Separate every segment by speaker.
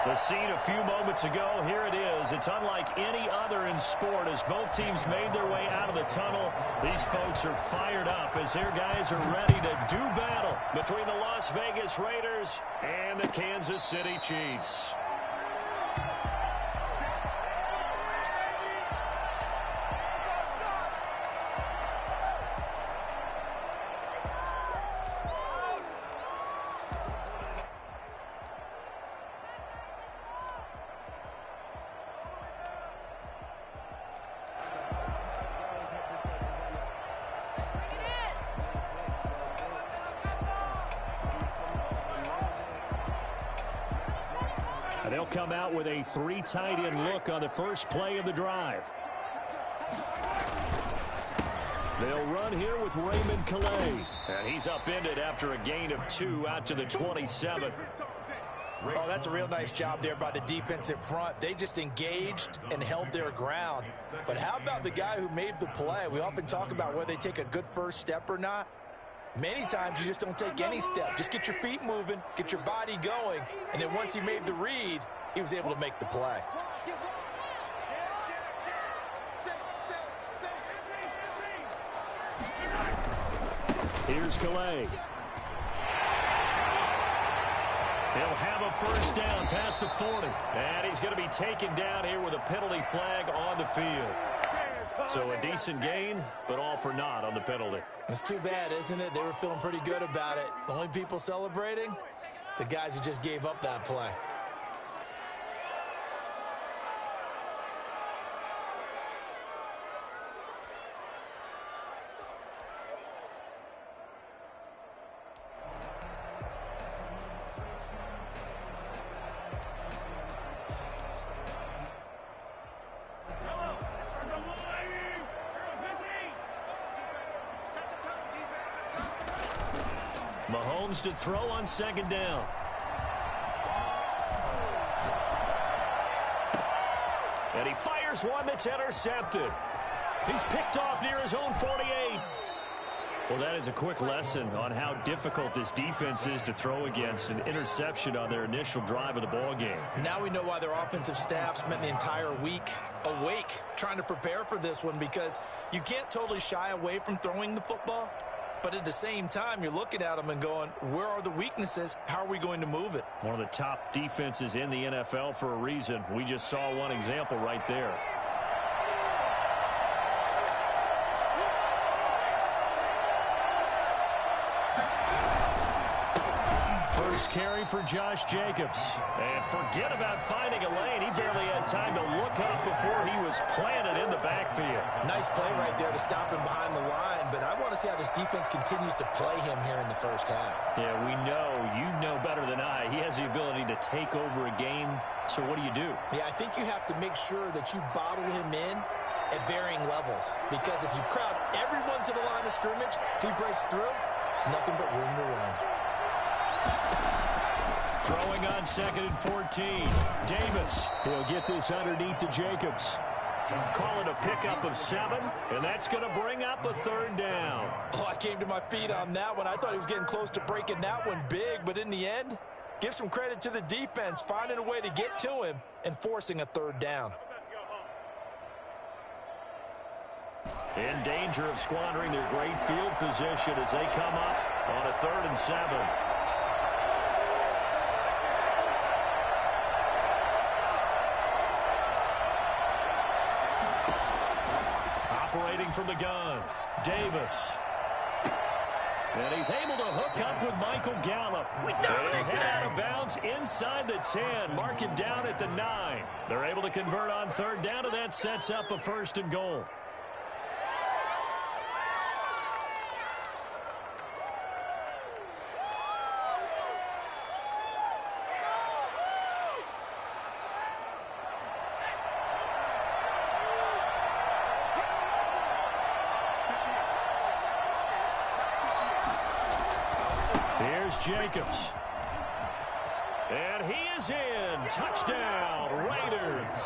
Speaker 1: The scene a few moments ago, here it is. It's unlike any other in sport as both teams made their way out of the tunnel. These folks are fired up as their guys are ready to do battle between the Las Vegas Raiders and the Kansas City Chiefs. They'll come out with a 3 tight end look on the first play of the drive. They'll run here with Raymond Calais. And he's upended after a gain of 2 out to the 27.
Speaker 2: Oh, that's a real nice job there by the defensive front. They just engaged and held their ground. But how about the guy who made the play? We often talk about whether they take a good first step or not. Many times you just don't take any step. Just get your feet moving, get your body going, and then once he made the read, he was able to make the play.
Speaker 1: Here's Calais. He'll have a first down past the 40. And he's going to be taken down here with a penalty flag on the field. So a decent gain, but all for naught on the penalty.
Speaker 2: It's too bad, isn't it? They were feeling pretty good about it. The only people celebrating, the guys who just gave up that play.
Speaker 1: Mahomes to throw on second down. And he fires one that's intercepted. He's picked off near his own 48. Well, that is a quick lesson on how difficult this defense is to throw against. An interception on their initial drive of the ball game.
Speaker 2: Now we know why their offensive staff spent the entire week awake trying to prepare for this one, because you can't totally shy away from throwing the football. But at the same time, you're looking at them and going, where are the weaknesses? How are we going to move it?
Speaker 1: One of the top defenses in the NFL for a reason. We just saw one example right there. First carry for Josh Jacobs. And forget about finding a lane. He barely had time to look up before he was planted in the backfield.
Speaker 2: Nice play right there to stop him behind the line, but I want to see how this defense continues to play him here in the first half.
Speaker 1: Yeah, we know. You know better than I. He has the ability to take over a game, so what do?
Speaker 2: Yeah, I think you have to make sure that you bottle him in at varying levels, because if you crowd everyone to the line of scrimmage, if he breaks through, it's nothing but room to run.
Speaker 1: Throwing on second and 14. Davis. He'll get this underneath to Jacobs. Call it a pickup of 7, and that's going to bring up a third down.
Speaker 2: Oh, I came to my feet on that one. I thought he was getting close to breaking that one big, but in the end, give some credit to the defense, finding a way to get to him and forcing a third down.
Speaker 1: In danger of squandering their great field position as they come up on a 3rd and 7. Operating from the gun, Davis. And he's able to hook up with Michael Gallup. They'll head out of bounds inside the 10, marking down at the 9. They're able to convert on 3rd down, and that sets up a 1st and goal. Jacobs. And he is in. Touchdown, Raiders.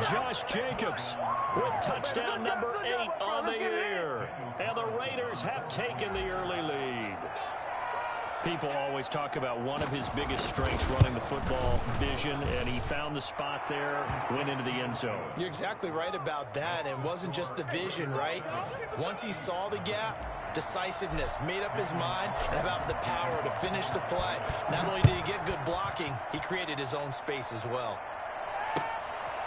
Speaker 1: Josh Jacobs with touchdown number 8 on the year. And the Raiders have taken the early lead. People always talk about one of his biggest strengths running the football, vision, and he found the spot there, went into the end zone.
Speaker 2: You're exactly right about that. It wasn't just the vision, right? Once he saw the gap, decisiveness, made up his mind, and about the power to finish the play. Not only did he get good blocking, he created his own space as well.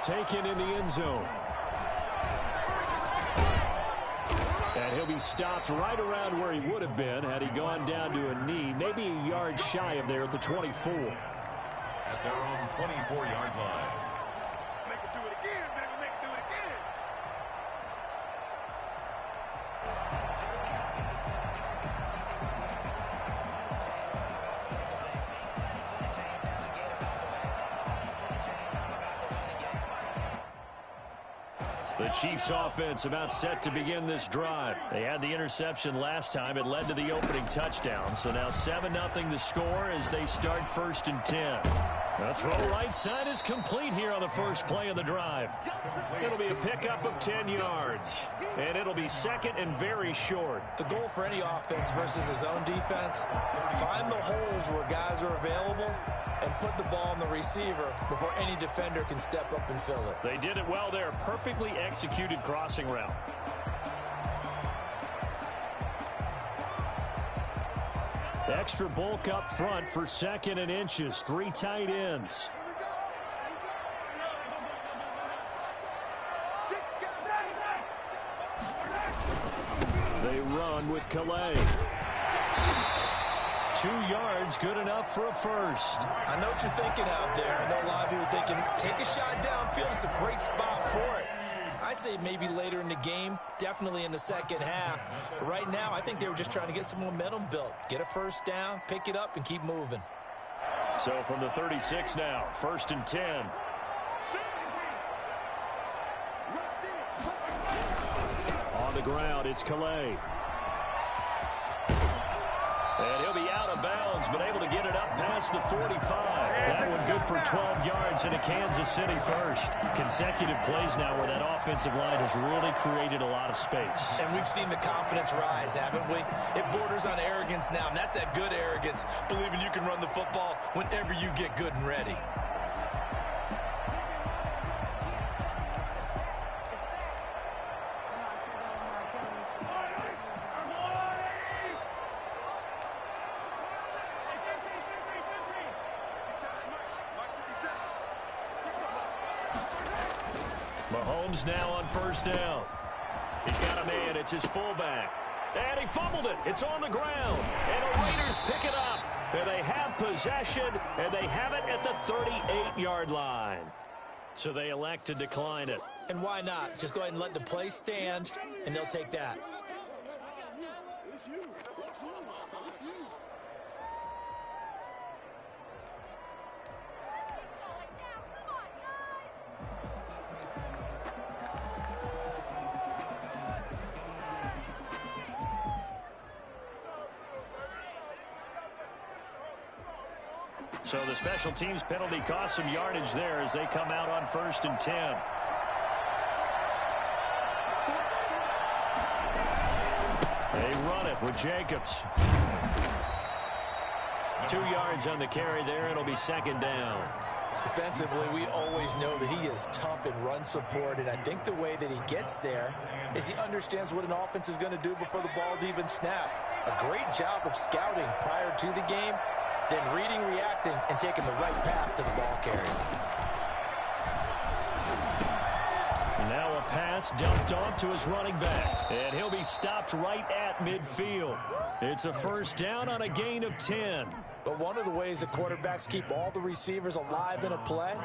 Speaker 1: Taken in the end zone. And he'll be stopped right around where he would have been had he gone down to a knee, maybe a yard shy of there at the 24.
Speaker 3: At their own 24-yard line.
Speaker 4: Make it do it again, baby. Make it do it again.
Speaker 1: The Chiefs offense about set to begin this drive. They had the interception last time. It led to the opening touchdown. So now 7-0 the score as they start 1st and 10. The throw right side is complete here on the first play of the drive. It'll be a pickup of 10 yards. And it'll be second and very short.
Speaker 2: The goal for any offense versus his own defense, find the holes where guys are available and put the ball on the receiver before any defender can step up and fill it.
Speaker 1: They did it well there. Perfectly executed crossing route. Extra bulk up front for 2nd and inches. 3 tight ends. They run with Calais. 2 yards, good enough for a first.
Speaker 2: I know what you're thinking out there. I know a lot of you are thinking, take a shot downfield. It's a great spot for it. I'd say maybe later in the game, definitely in the second half. But right now, I think they were just trying to get some momentum built. Get a first down, pick it up, and keep moving.
Speaker 1: So from the 36 now, 1st and 10. On the ground, it's Calais. And he'll be out of bounds, but able to get it up past the 45. That one good for 12 yards and a Kansas City first. Consecutive plays now where that offensive line has really created a lot of space.
Speaker 2: And we've seen the confidence rise, haven't we? It borders on arrogance now, and that's that good arrogance, believing you can run the football whenever you get good and ready.
Speaker 1: Mahomes now on 1st down. He's got a man. It's his fullback. And he fumbled it. It's on the ground. And the Raiders pick it up. And they have possession, and they have it at the 38-yard line. So they elect to decline it.
Speaker 2: And why not? Just go ahead and let the play stand, and they'll take that.
Speaker 1: So the special teams penalty cost some yardage there as they come out on 1st and 10. They run it with Jacobs. 2 yards on the carry there. It'll be 2nd down.
Speaker 2: Defensively, we always know that he is tough in run support, and I think the way that he gets there is he understands what an offense is going to do before the ball's even snapped. A great job of scouting prior to the game, then reading, reacting, and taking the right path to the ball carrier.
Speaker 1: Now a pass dumped off to his running back, and he'll be stopped right at midfield. It's a 1st down on a gain of 10.
Speaker 2: But one of the ways that quarterbacks keep all the receivers alive in a play,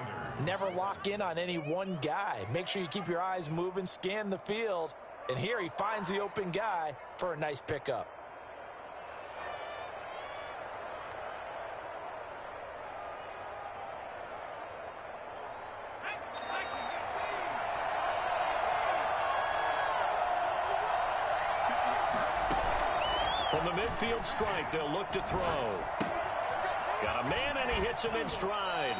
Speaker 2: never lock in on any one guy. Make sure you keep your eyes moving, scan the field, and here he finds the open guy for a nice pickup.
Speaker 1: From the midfield strike, they'll look to throw. Got a man, and he hits him in stride.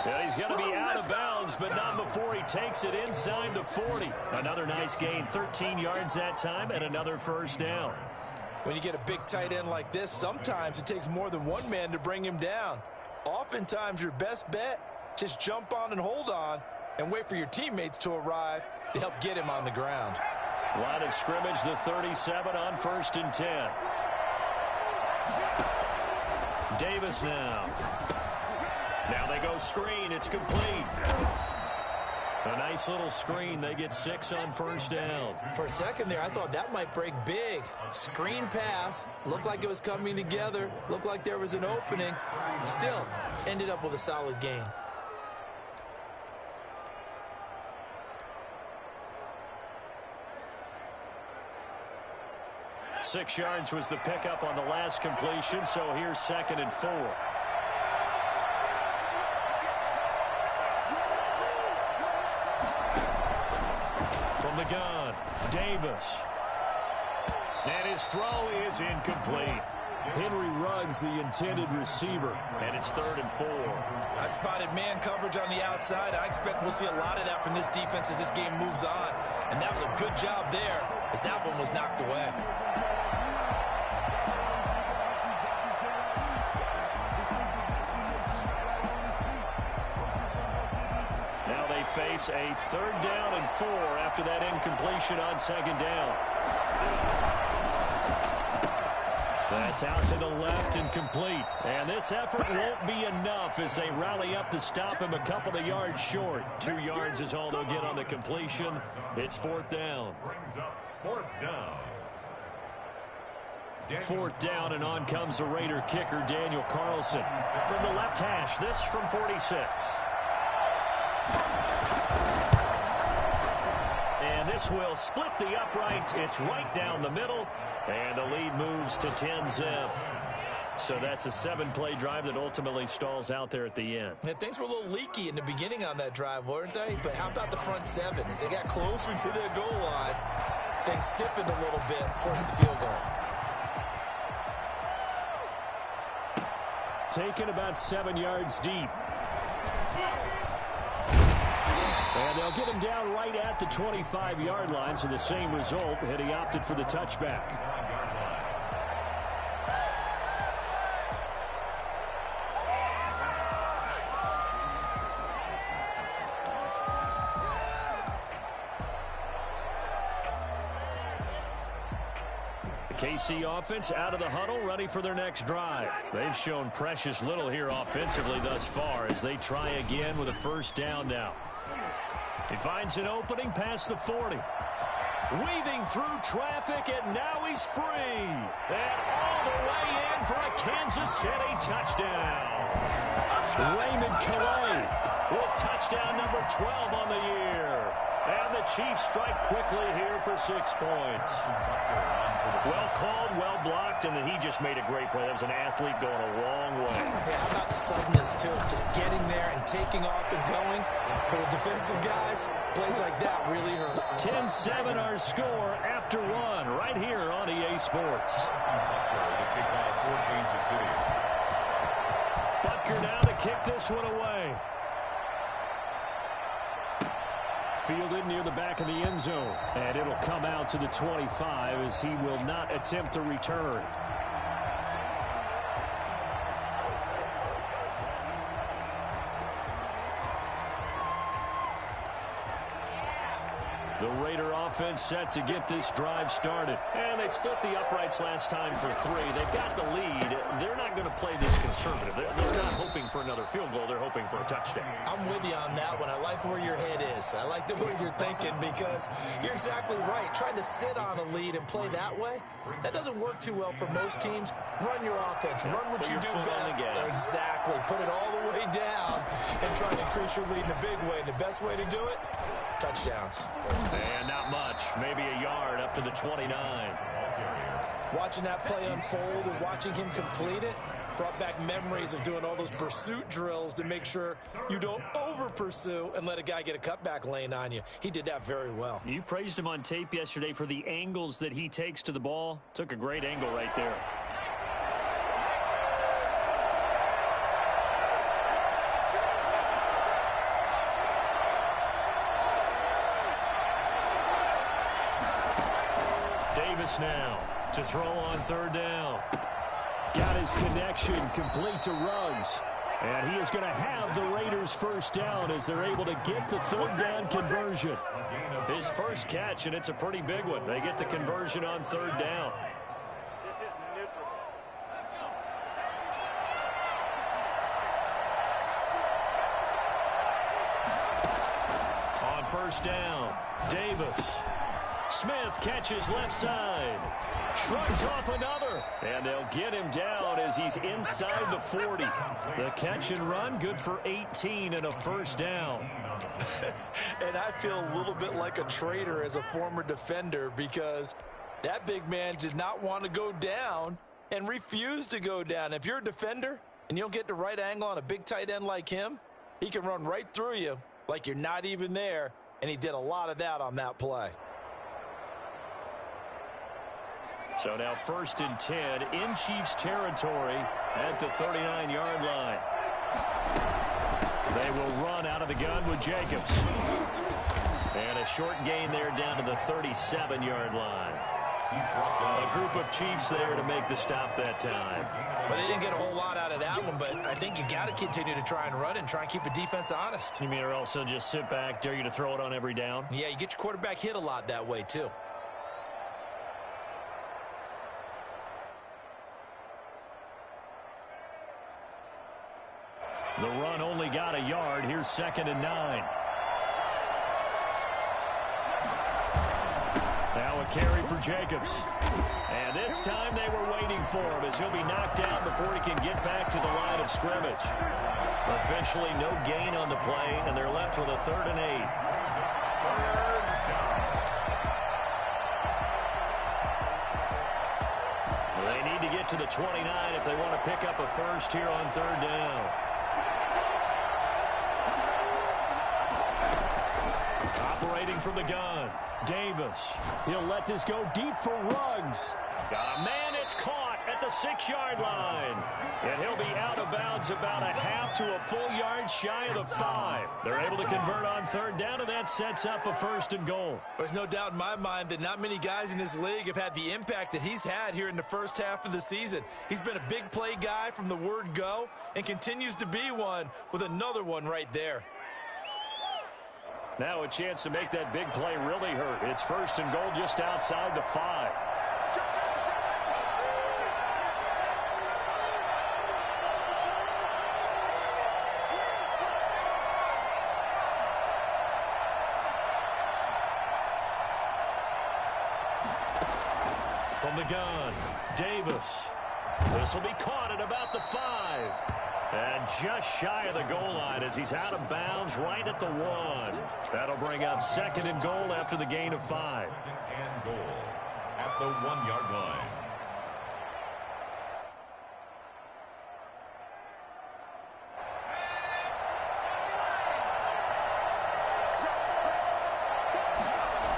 Speaker 1: And he's going to be out of bounds, but not before he takes it inside the 40. Another nice gain, 13 yards that time, and another 1st down.
Speaker 2: When you get a big tight end like this, sometimes it takes more than one man to bring him down. Oftentimes, your best bet, just jump on and hold on and wait for your teammates to arrive to help get him on the ground.
Speaker 1: Line of scrimmage, the 37 on 1st and 10. Davis now. Now they go screen. It's complete. A nice little screen. They get 6 on 1st down.
Speaker 2: For a second there, I thought that might break big. Screen pass. Looked like it was coming together. Looked like there was an opening. Still, ended up with a solid gain.
Speaker 1: Six yards was the pickup on the last completion, so here's 2nd and 4. From the gun, Davis. And his throw is incomplete. Henry Ruggs, the intended receiver, and it's 3rd and 4.
Speaker 2: I spotted man coverage on the outside. I expect we'll see a lot of that from this defense as this game moves on. And that was a good job there as that one was knocked away.
Speaker 1: Now they face a 3rd down and 4 after that incompletion on 2nd down. That's out to the left and complete. And this effort won't be enough as they rally up to stop him a couple of yards short. 2 yards is all they'll get on the completion. It's 4th down.
Speaker 3: Brings up 4th down.
Speaker 1: 4th down, and on comes the Raider kicker, Daniel Carlson. From the left hash, this from 46. And this will split the uprights. It's right down the middle, and the lead moves to 10-zip. So that's a 7-play drive that ultimately stalls out there at the end.
Speaker 2: Yeah, things were a little leaky in the beginning on that drive, weren't they? But how about the front 7? As they got closer to their goal line, things stiffened a little bit, forced the field goal.
Speaker 1: Taken about 7 yards deep. And they'll get him down right at the 25-yard line, so the same result, and he opted for the touchback. KC offense out of the huddle, ready for their next drive. They've shown precious little here offensively thus far as they try again with a 1st down now. He finds an opening past the 40. Weaving through traffic, and now he's free. And all the way in for a Kansas City touchdown. Raymond Calais with touchdown number 12 on the year. And the Chiefs strike quickly here for 6 points. Well called, well blocked, and then he just made a great play. That was an athlete going a long way.
Speaker 2: Yeah, how about the suddenness, too? Just getting there and taking off and going. For the defensive guys, plays like that really hurt.
Speaker 1: 10-7 our score after 1 right here on EA Sports. Butker now to kick this one away. Fielded near the back of the end zone. And it'll come out to the 25 as he will not attempt to return. The Raider offense set to get this drive started. And they split the uprights last time for 3. They've got the lead. They're not going to play this conservative. They're not hoping for another field goal. They're hoping for a touchdown.
Speaker 2: I'm with you on that one. I like where your head is. I like the way you're thinking because you're exactly right. Trying to sit on a lead and play that way, that doesn't work too well for most teams. Run your offense. Run what you do best. Exactly. Put it all the way down and try to increase your lead in a big way. And the best way to do it, touchdowns.
Speaker 1: And not much. Maybe a yard up to the 29.
Speaker 2: Watching that play unfold and watching him complete it brought back memories of doing all those pursuit drills to make sure you don't over-pursue and let a guy get a cutback lane on you. He did that very well.
Speaker 1: You praised him on tape yesterday for the angles that he takes to the ball. Took a great angle right there. Davis now. to throw on third down. Got his connection complete to Ruggs. And he is going to have the Raiders first down as they're able to get the third down conversion. His first catch, and it's a pretty big one. They get the conversion on third down.
Speaker 4: This is miserable.
Speaker 1: On first down, Davis. Smith catches left side. Shrugs off another. And they'll get him down as he's inside the 40. The catch and run, good for 18 and a first down.
Speaker 2: And I feel a little bit like a traitor as a former defender because that big man did not want to go down and refused to go down. If you're a defender and you don't get the right angle on a big tight end like him, he can run right through you like you're not even there, and he did a lot of that on that play.
Speaker 1: So now 1st and 10 in Chiefs territory at the 39-yard line. They will run out of the gun with Jacobs. And a short gain there down to the 37-yard line. A group of Chiefs there to make the stop that time.
Speaker 2: Well, they didn't get a whole lot out of that one, but I think you got to continue to try and run and try and keep the defense honest.
Speaker 1: You mean or also just sit back, dare you to throw it on every down?
Speaker 2: Yeah, you get your quarterback hit a lot that way, too.
Speaker 1: The run only got a yard. Here's 2nd and 9. Now a carry for Jacobs. And this time they were waiting for him as he'll be knocked down before he can get back to the line of scrimmage. Officially no gain on the play, and they're left with a 3rd and 8. They need to get to the 29 if they want to pick up a first here on 3rd down. Operating from the gun, Davis. He'll let this go deep for Ruggs. Man, it's caught at the 6-yard line. And he'll be out of bounds about a half to a full yard shy of the 5. They're able to convert on 3rd down, and that sets up a 1st and goal.
Speaker 2: There's no doubt in my mind that not many guys in this league have had the impact that he's had here in the first half of the season. He's been a big play guy from the word go and continues to be one with another one right there.
Speaker 1: Now a chance to make that big play really hurt. It's 1st and goal just outside the 5. From the gun, Davis. This will be caught at about the 5. And just shy of the goal line as he's out of bounds right at the 1. That'll bring up 2nd and goal after the gain of 5.
Speaker 3: 2nd and goal at the 1-yard line.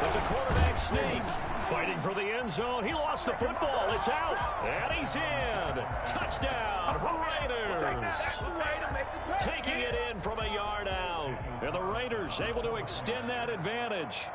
Speaker 1: It's a quarterback sneak. Fighting for the end zone. He lost the football. It's out. And he's in. Touchdown, Raiders. Taking it in from a yard out. And the Raiders able to extend that advantage.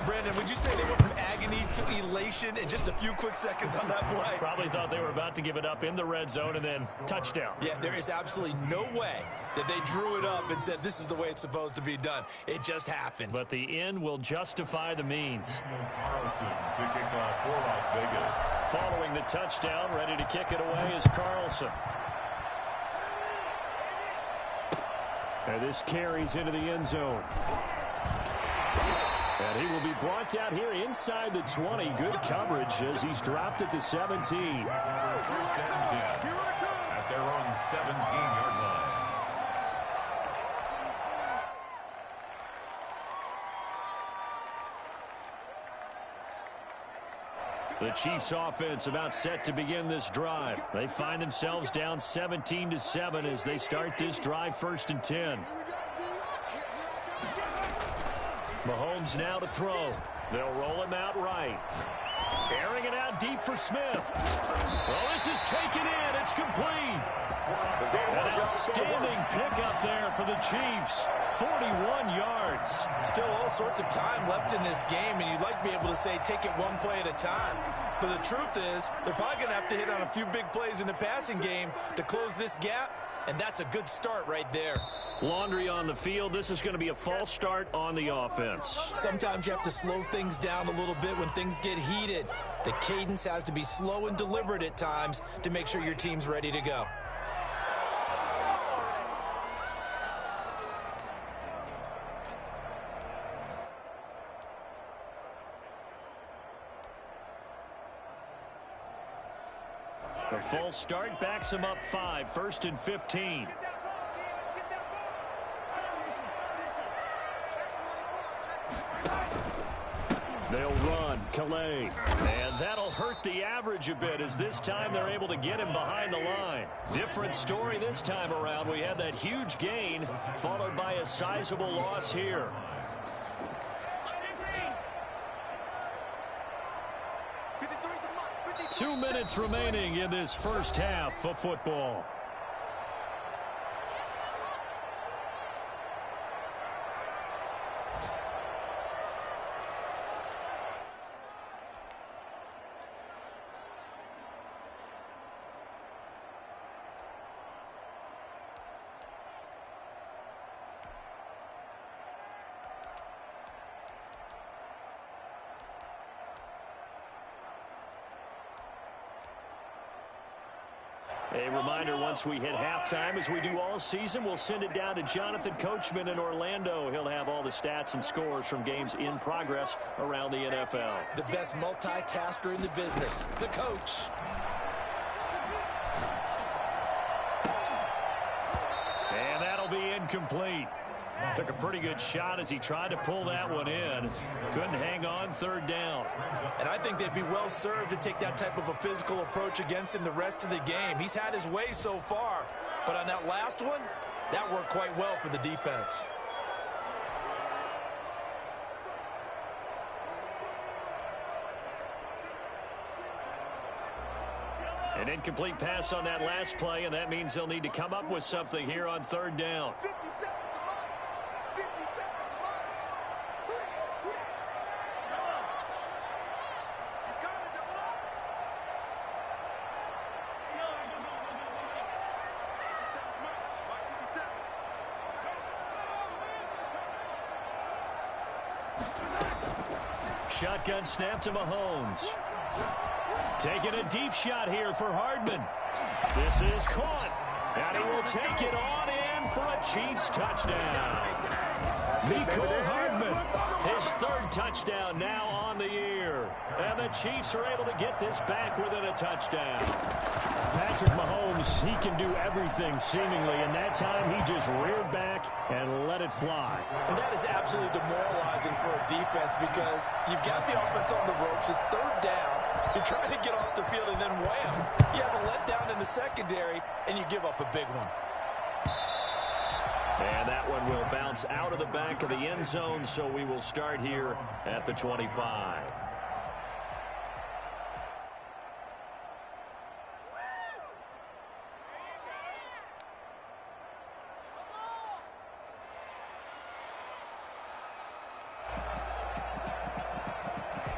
Speaker 2: Brandon, would you say they went from agony to elation in just a few quick seconds on that play?
Speaker 1: Probably thought they were about to give it up in the red zone and then touchdown.
Speaker 2: Yeah, there is absolutely no way that they drew it up and said this is the way it's supposed to be done. It just happened.
Speaker 1: But the end will justify the means.
Speaker 3: Carlson to kick off for Las Vegas.
Speaker 1: Following the touchdown, ready to kick it away is Carlson. And this carries into the end zone. And he will be brought down here inside the 20. Good coverage as he's dropped at the 17.
Speaker 3: 1st and 10 at their own 17-yard line.
Speaker 1: The Chiefs offense about set to begin this drive. They find themselves down 17-7 as they start this drive 1st and 10. Mahomes now to throw. They'll roll him out right. Airing it out deep for Smith. Well, this is taken in. It's complete. An outstanding pickup there for the Chiefs. 41 yards.
Speaker 2: Still all sorts of time left in this game, and you'd like to be able to say take it one play at a time. But the truth is, they're probably going to have to hit on a few big plays in the passing game to close this gap, and that's a good start right there.
Speaker 1: Laundry on the field. This is going to be a false start on the offense.
Speaker 2: Sometimes you have to slow things down a little bit when things get heated. The cadence has to be slow and deliberate at times to make sure your team's ready to go.
Speaker 1: The false start backs him up 5, 1st and 15. They'll run, Calais. And that'll hurt the average a bit as this time they're able to get him behind the line. Different story this time around. We had that huge gain followed by a sizable loss here. Two minutes remaining in this first half of football. A reminder, once we hit halftime, as we do all season, we'll send it down to Jonathan Coachman in Orlando. He'll have all the stats and scores from games in progress around the NFL.
Speaker 2: The best multitasker in the business, the coach.
Speaker 1: And that'll be incomplete. Took a pretty good shot as he tried to pull that one in. Couldn't hang on, 3rd down.
Speaker 2: And I think they'd be well served to take that type of a physical approach against him the rest of the game. He's had his way so far, but on that last one, that worked quite well for the defense.
Speaker 1: An incomplete pass on that last play, and that means they'll need to come up with something here on 3rd down. Shotgun snap to Mahomes. Taking a deep shot here for Hardman. This is caught. And he will take it on in for a Chiefs touchdown. Mecole Hardman, his 3rd touchdown now on the year. And the Chiefs are able to get this back within a touchdown. Patrick Mahomes, he can do everything seemingly, and that time he just reared back and let it fly.
Speaker 2: And that is absolutely demoralizing for a defense because you've got the offense on the ropes. It's 3rd down. You're trying to get off the field, and then wham, you have a letdown in the secondary, and you give up a big one.
Speaker 1: And that one will bounce out of the back of the end zone, so we will start here at the 25.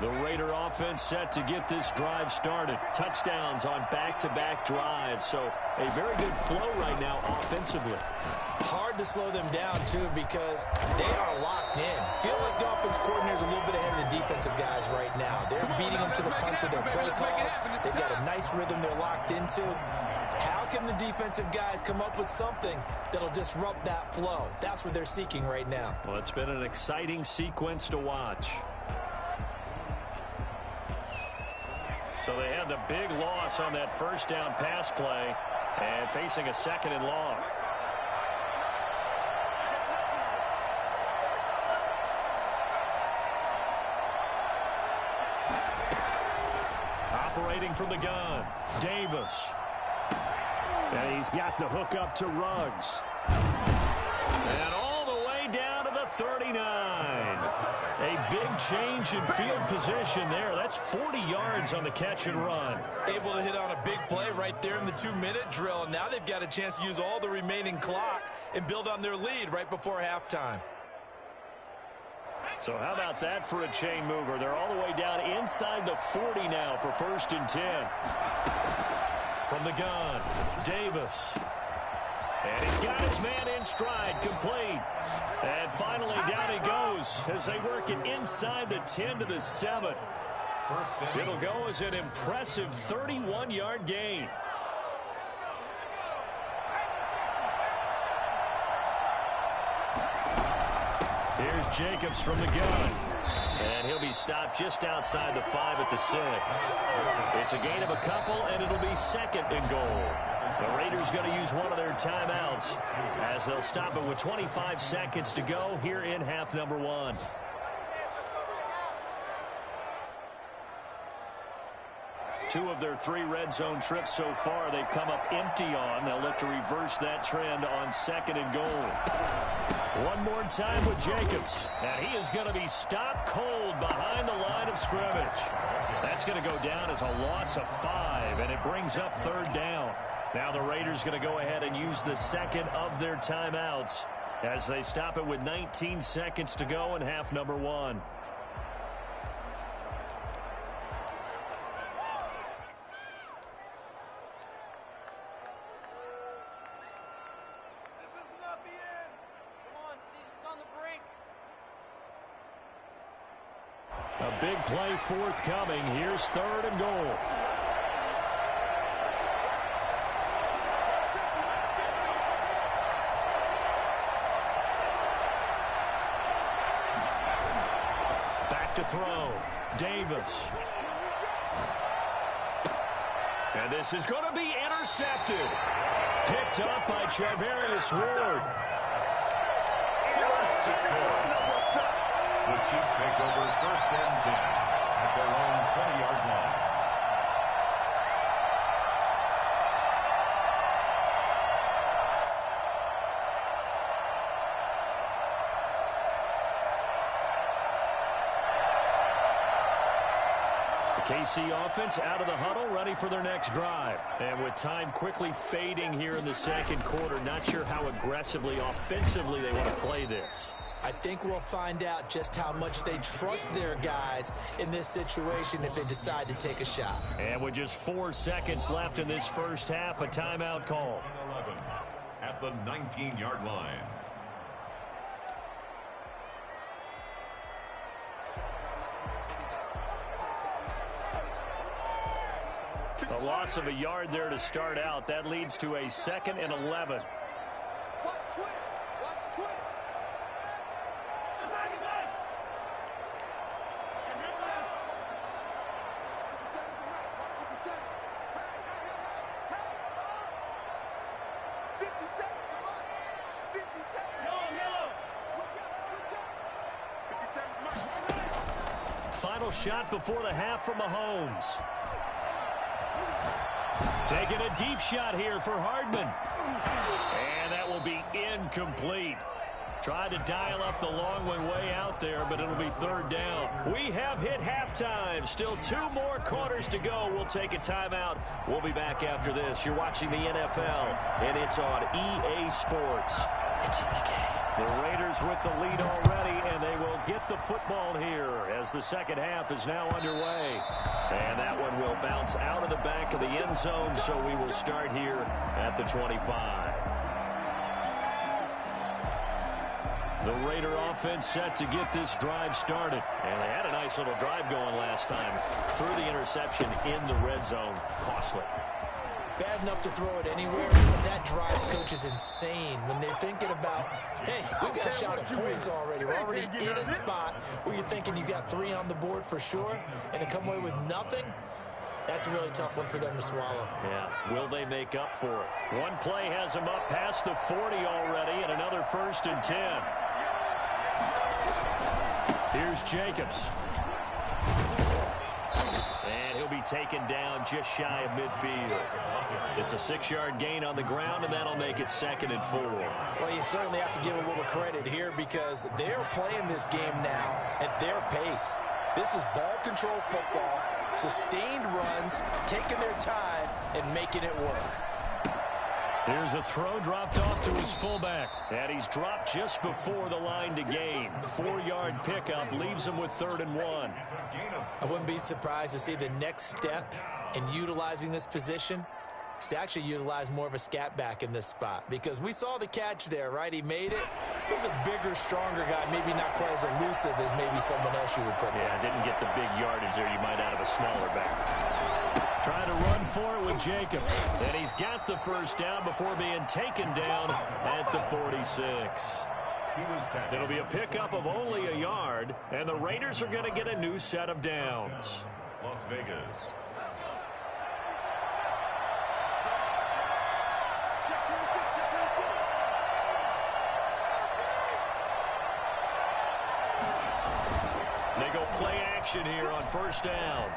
Speaker 1: The Raider offense set to get this drive started. Touchdowns on back-to-back drives, so a very good flow right now offensively.
Speaker 2: Hard to slow them down, too, because they are locked in. Feel like the offense coordinator's a little bit ahead of the defensive guys right now. They're beating them to the punch with their play calls. They've got a nice rhythm they're locked into. How can the defensive guys come up with something that'll disrupt that flow? That's what they're seeking right now.
Speaker 1: Well, it's been an exciting sequence to watch. So they had the big loss on that 1st down pass play and facing a 2nd and long. Operating from the gun, Davis. And he's got the hook up to Ruggs. And all the way down to the 39. A big change in field position there. That's 40 yards on the catch and run.
Speaker 2: Able to hit on a big play right there in the 2-minute drill. Now they've got a chance to use all the remaining clock and build on their lead right before halftime.
Speaker 1: So how about that for a chain mover? They're all the way down inside the 40 now for 1st and 10. From the gun, Davis. And he's got his man in stride, complete. And finally down he goes as they work it inside the 10 to the 7. It'll go as an impressive 31-yard gain. Here's Jacobs from the gun. And he'll be stopped just outside the 5 at the 6. It's a gain of a couple, and it'll be 2nd and goal. The Raiders going to use one of their timeouts as they'll stop it with 25 seconds to go here in half number 1. Two of their 3 red zone trips so far they've come up empty on. They'll look to reverse that trend on 2nd and goal. One more time with Jacobs. And he is going to be stopped cold behind the line of scrimmage. That's going to go down as a loss of 5, and it brings up 3rd down. Now the Raiders going to go ahead and use the 2nd of their timeouts as they stop it with 19 seconds to go in half number 1. A big play forthcoming. Here's 3rd and goal. Back to throw. Davis. And this is going to be intercepted. Picked up by Charvarius Ward.
Speaker 3: The Chiefs take over 1st and 10 at their own 20-yard line.
Speaker 1: The KC offense out of the huddle, ready for their next drive. And with time quickly fading here in the 2nd quarter, not sure how aggressively, offensively they want to play this.
Speaker 2: I think we'll find out just how much they trust their guys in this situation if they decide to take a shot.
Speaker 1: And with just 4 seconds left in this first half, a timeout call.
Speaker 3: 11 at the 19-yard line.
Speaker 1: A loss of a yard there to start out. That leads to a 2nd and 11. Final shot before the half from Mahomes. Taking a deep shot here for Hardman. And that will be incomplete. Tried to dial up the long one way out there, but it'll be 3rd down. We have hit halftime. Still 2 more quarters to go. We'll take a timeout. We'll be back after this. You're watching the NFL, and it's on EA Sports. It's in the game. The Raiders with the lead already, and they will get the football here as the 2nd half is now underway. And that one will bounce out of the back of the end zone, so we will start here at the 25. The Raider offense set to get this drive started. And they had a nice little drive going last time. Threw the interception in the red zone. Costly.
Speaker 2: Bad enough to throw it anywhere, but that drives coaches insane when they're thinking about, hey, we've got a shot at points already. We're already in a spot where you're thinking you got 3 on the board for sure, and to come away with nothing, that's a really tough one for them to swallow.
Speaker 1: Yeah, will they make up for it? One play has them up past the 40 already, and another 1st and 10. Here's Jacobs. And he'll be taken down just shy of midfield. It's a 6-yard gain on the ground, and that'll make it 2nd and 4.
Speaker 2: Well, you certainly have to give a little credit here because they're playing this game now at their pace. This is ball control football, sustained runs, taking their time, and making it work.
Speaker 1: Here's a throw dropped off to his fullback. And he's dropped just before the line to gain. 4-yard pickup leaves him with 3rd and 1.
Speaker 2: I wouldn't be surprised to see the next step in utilizing this position is to actually utilize more of a scat back in this spot. Because we saw the catch there, right? He made it. He was a bigger, stronger guy, maybe not quite as elusive as maybe someone else you would put there.
Speaker 1: Yeah, didn't get the big yardage there you might out of a smaller back. Trying to run for it with Jacobs. And he's got the first down before being taken down at the 46. It'll be a pickup of only a yard, and the Raiders are going to get a new set of downs.
Speaker 3: Las Vegas.
Speaker 1: They go play action here on 1st down.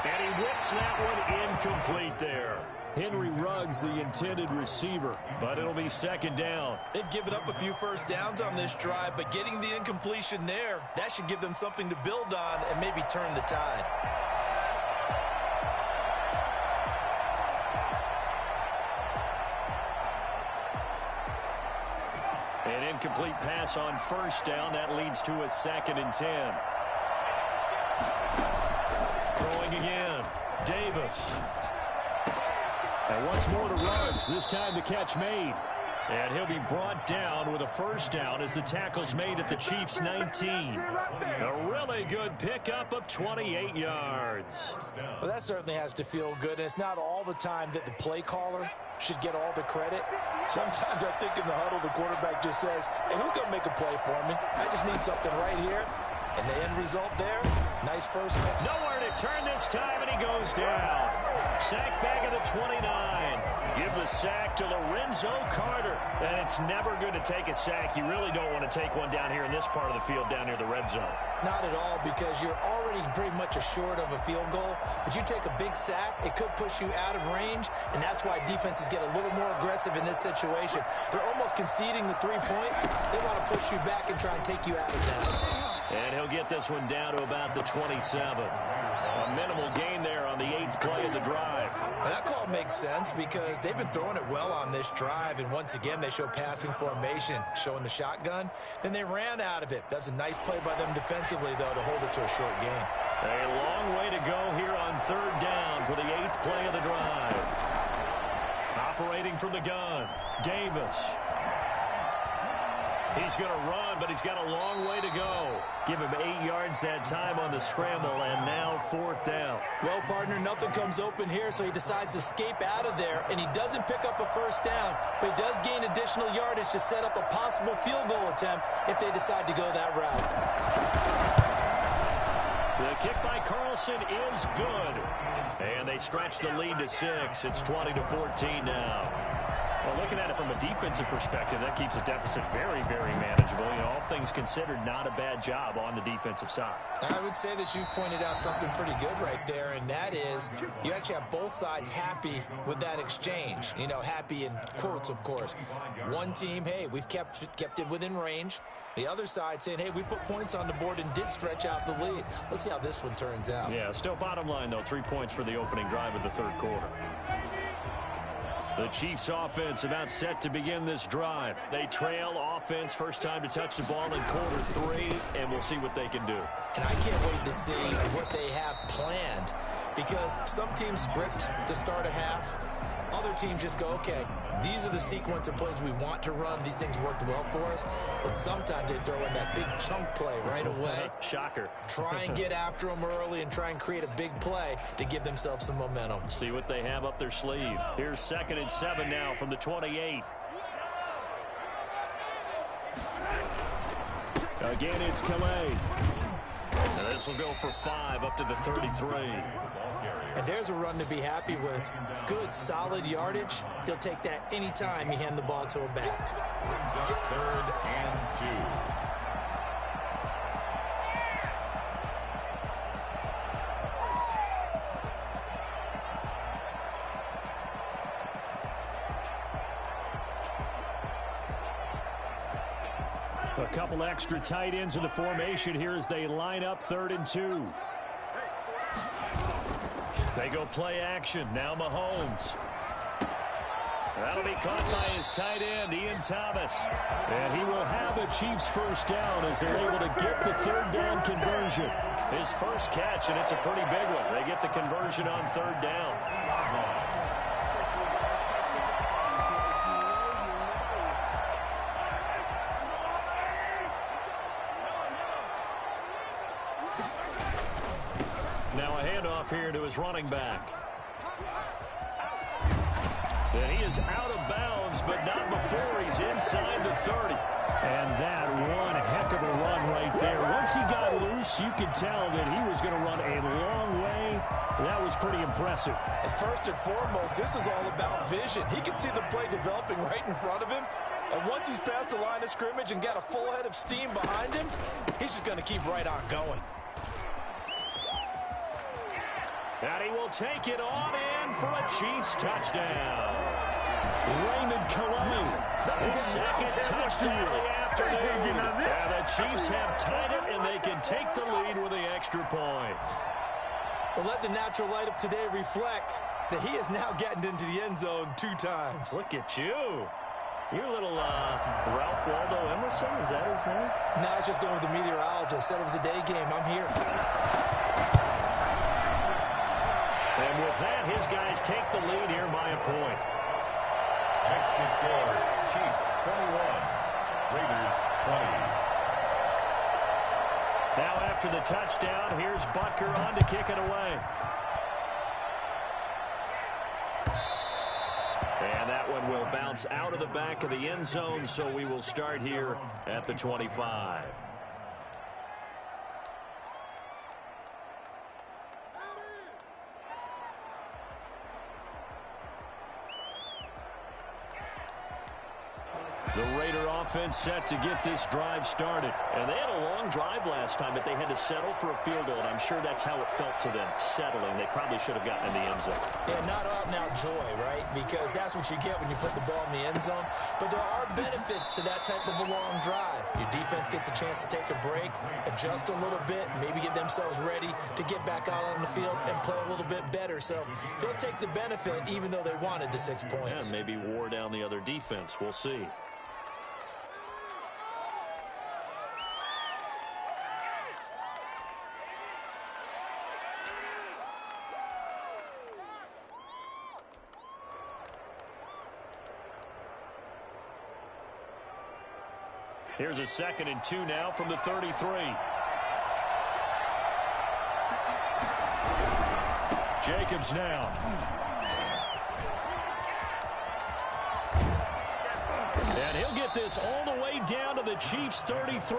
Speaker 1: And he whips that one incomplete there. Henry Ruggs, the intended receiver, but it'll be 2nd down.
Speaker 2: They've given up a few first downs on this drive, but getting the incompletion there, that should give them something to build on and maybe turn the tide.
Speaker 1: An incomplete pass on 1st down. That leads to a 2nd and 10. Throwing again. Davis. And once more to Ruggs. This time the catch made. And he'll be brought down with a 1st down as the tackle's made at the Chiefs' 19. A really good pickup of 28 yards.
Speaker 2: Well, that certainly has to feel good. And it's not all the time that the play caller should get all the credit. Sometimes I think in the huddle, the quarterback just says, hey, who's going to make a play for me? I just need something right here. And the end result there, nice first down.
Speaker 1: Nowhere to turn this time, and he goes down. Sack back at the 29. Give the sack to Lorenzo Carter. And it's never good to take a sack. You really don't want to take one down here in this part of the field down near the red zone.
Speaker 2: Not at all, because you're already pretty much assured of a field goal. But you take a big sack, it could push you out of range, and that's why defenses get a little more aggressive in this situation. They're almost conceding the 3 points. They want to push you back and try and take you out of that.
Speaker 1: And he'll get this one down to about the 27. A minimal gain there on the 8th play of the drive.
Speaker 2: And that call makes sense because they've been throwing it well on this drive, and once again they show passing formation, showing the shotgun. Then they ran out of it. That's a nice play by them defensively, though, to hold it to a short gain.
Speaker 1: A long way to go here on 3rd down for the 8th play of the drive. Operating from the gun, Davis. He's going to run, but he's got a long way to go. Give him 8 yards that time on the scramble, and now 4th down.
Speaker 2: Well, partner, nothing comes open here, so he decides to escape out of there, and he doesn't pick up a 1st down, but he does gain additional yardage to set up a possible field goal attempt if they decide to go that route.
Speaker 1: The kick by Carlson is good, and they stretch the lead to 6. It's 20-14 now. Well, looking at it from a defensive perspective, that keeps the deficit very, very manageable. You know, all things considered, not a bad job on the defensive side.
Speaker 2: I would say that you've pointed out something pretty good right there, and that is you actually have both sides happy with that exchange. You know, happy in quotes, of course. One team, hey, we've kept it within range. The other side saying, hey, we put points on the board and did stretch out the lead. Let's see how this one turns out.
Speaker 1: Yeah, still bottom line, though, 3 points for the opening drive of the 3rd quarter. The Chiefs offense about set to begin this drive. They trail offense, first time to touch the ball in quarter 3, and we'll see what they can do.
Speaker 2: And I can't wait to see what they have planned, because some teams script to start a half. Other teams just go, okay, these are the sequence of plays we want to run. These things worked well for us. And sometimes they throw in that big chunk play right away.
Speaker 1: Shocker.
Speaker 2: Try and get after them early and try and create a big play to give themselves some momentum.
Speaker 1: See what they have up their sleeve. Here's 2nd and 7 now from the 28. Again, it's Calais. And this will go for 5 up to the 33.
Speaker 2: And there's a run to be happy with. Good, solid yardage. He'll take that anytime you hand the ball to a back.
Speaker 3: Brings up 3rd and 2.
Speaker 1: A couple extra tight ends in the formation here as they line up 3rd and 2. They go play action. Now Mahomes. That'll be caught by his tight end, Ian Thomas. And he will have a Chiefs first down as they're able to get the 3rd down conversion. His first catch, and it's a pretty big one. They get the conversion on 3rd down. Now a handoff here to his running back. And he is out of bounds, but not before he's inside the 30. And that one heck of a run right there. Once he got loose, you could tell that he was going to run a long way. That was pretty impressive.
Speaker 2: And first and foremost, this is all about vision. He can see the play developing right in front of him. And once he's past the line of scrimmage and got a full head of steam behind him, he's just going to keep right on going.
Speaker 1: And he will take it on in for a Chiefs touchdown. Raymond Calais, his second touchdown of the afternoon. And the Chiefs have tied it, and they can take the lead with the extra point.
Speaker 2: Well, let the natural light of today reflect that he has now gotten into the end zone 2 times.
Speaker 1: Look at you. You're a little Ralph Waldo Emerson, is that his name?
Speaker 2: No, I was just going with the meteorologist. Said it was a day game. I'm here.
Speaker 1: And with that, his guys take the lead here by a point.
Speaker 3: Extra score, Chiefs 21, Raiders 20.
Speaker 1: Now after the touchdown, here's Butker on to kick it away. And that one will bounce out of the back of the end zone, so we will start here at the 25. The Raider offense set to get this drive started. And they had a long drive last time, but they had to settle for a field goal, and I'm sure that's how it felt to them, settling. They probably should have gotten in the end zone.
Speaker 2: Yeah, not out-and-out joy, right? Because that's what you get when you put the ball in the end zone. But there are benefits to that type of a long drive. Your defense gets a chance to take a break, adjust a little bit, maybe get themselves ready to get back out on the field and play a little bit better. So they'll take the benefit even though they wanted the 6 points.
Speaker 1: And maybe wore down the other defense. We'll see. Here's a 2nd and 2 now from the 33. Jacobs now. And he'll get this all the way down to the Chiefs' 33.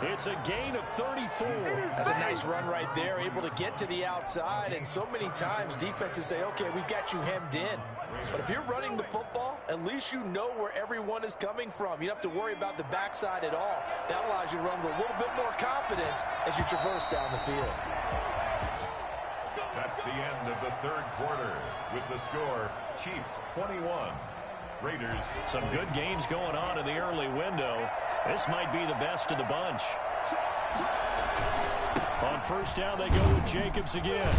Speaker 1: It's a gain of 34.
Speaker 2: That's a nice run right there, able to get to the outside. And so many times defenses say, okay, we've got you hemmed in. But if you're running the football, at least you know where everyone is coming from. You don't have to worry about the backside at all. That allows you to run with a little bit more confidence as you traverse down the field.
Speaker 3: That's the end of the 3rd quarter with the score, Chiefs 21, Raiders.
Speaker 1: Some good games going on in the early window. This might be the best of the bunch. On first down, they go with Jacobs again.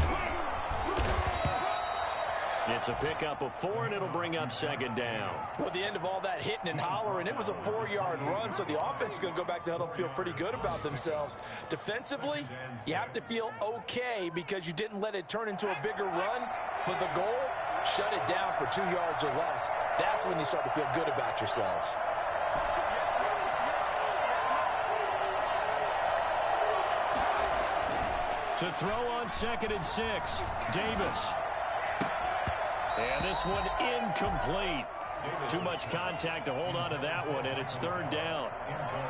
Speaker 1: It's a pickup of 4, and it'll bring up 2nd down.
Speaker 2: Well, at the end of all that hitting and hollering, it was a 4-yard run, so the offense is going to go back to huddle and feel pretty good about themselves. Defensively, you have to feel okay because you didn't let it turn into a bigger run, but the goal, shut it down for 2 yards or less. That's when you start to feel good about yourselves.
Speaker 1: To throw on 2nd and 6, Davis. And this one incomplete. Too much contact to hold on to that one, and it's 3rd down.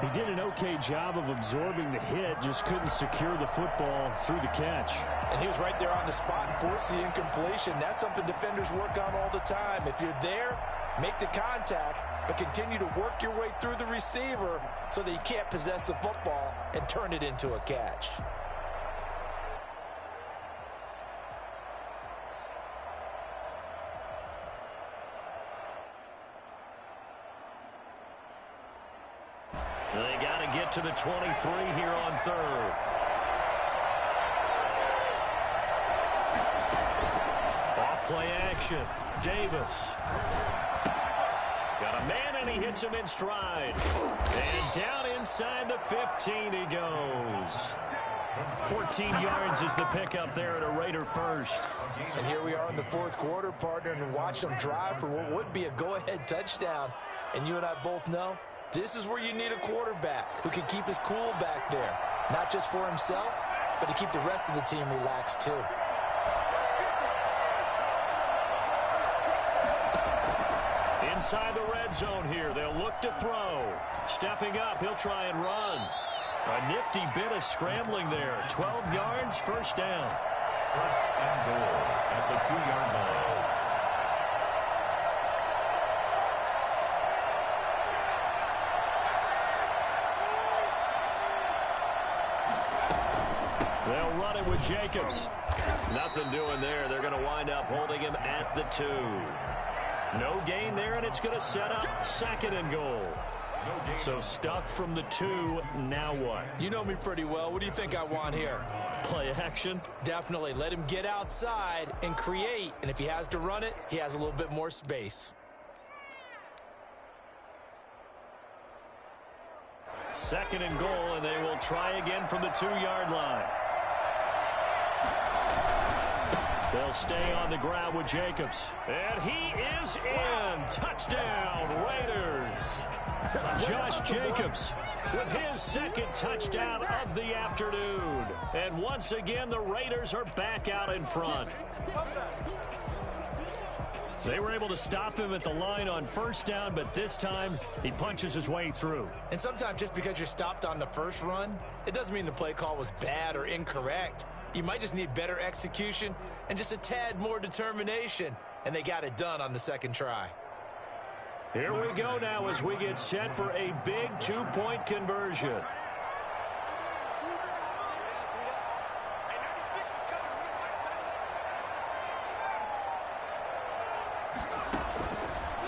Speaker 5: He did an okay job of absorbing the hit, just couldn't secure the football through the catch.
Speaker 2: And he was right there on the spot and forced the incompletion. That's something defenders work on all the time. If you're there, make the contact, but continue to work your way through the receiver so that you can't possess the football and turn it into a catch.
Speaker 1: They got to get to the 23 here on third. Off play action. Davis. Got a man, and he hits him in stride. And down inside the 15 he goes. 14 yards is the pickup there at a Raider first.
Speaker 2: And here we are in the fourth quarter, partner, and watch them drive for what would be a go-ahead touchdown. And you and I both know this is where you need a quarterback who can keep his cool back there. Not just for himself, but to keep the rest of the team relaxed too.
Speaker 1: Inside the red zone here, they'll look to throw. Stepping up, he'll try and run. A nifty bit of scrambling there. 12 yards, first down.
Speaker 3: First and goal at the 2-yard line.
Speaker 1: They'll run it with Jacobs. Nothing doing there. They're going to wind up holding him at the 2. No gain there, and it's going to set up second and goal. So stuck from the 2, now what?
Speaker 2: You know me pretty well. What do you think I want here?
Speaker 1: Play action?
Speaker 2: Definitely. Let him get outside and create. And if he has to run it, he has a little bit more space.
Speaker 1: Second and goal, and they will try again from the 2-yard line. They'll stay on the ground with Jacobs. And he is in. Touchdown, Raiders. Josh Jacobs with his second touchdown of the afternoon. And once again, the Raiders are back out in front. They were able to stop him at the line on first down, but this time he punches his way through.
Speaker 2: And sometimes just because you're stopped on the first run, it doesn't mean the play call was bad or incorrect. You might just need better execution and just a tad more determination. And they got it done on the second try.
Speaker 1: Here we go now as we get set for a big 2-point conversion.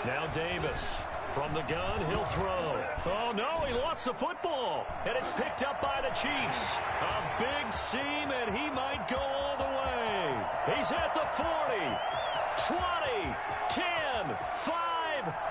Speaker 1: Now Davis. From the gun, he'll throw. Oh, no, he lost the football. And it's picked up by the Chiefs. A big seam, and he might go all the way. He's at the 40, 20, 10, 5.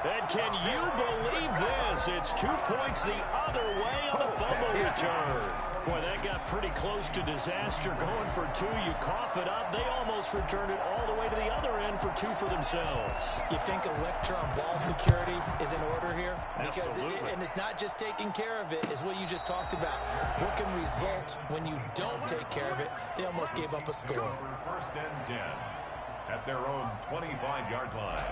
Speaker 1: And can you believe this? It's 2 points the other way on the fumble return. Boy, that got pretty close to disaster. Going for 2, you cough it up. They almost returned it all the way to the other end for 2 for themselves.
Speaker 2: You think electron ball security is in order here? Because
Speaker 1: Absolutely.
Speaker 2: and it's not just taking care of it, it's what you just talked about. What can result when you don't take care of it? They almost gave up a score.
Speaker 3: First and 10 at their own 25-yard line.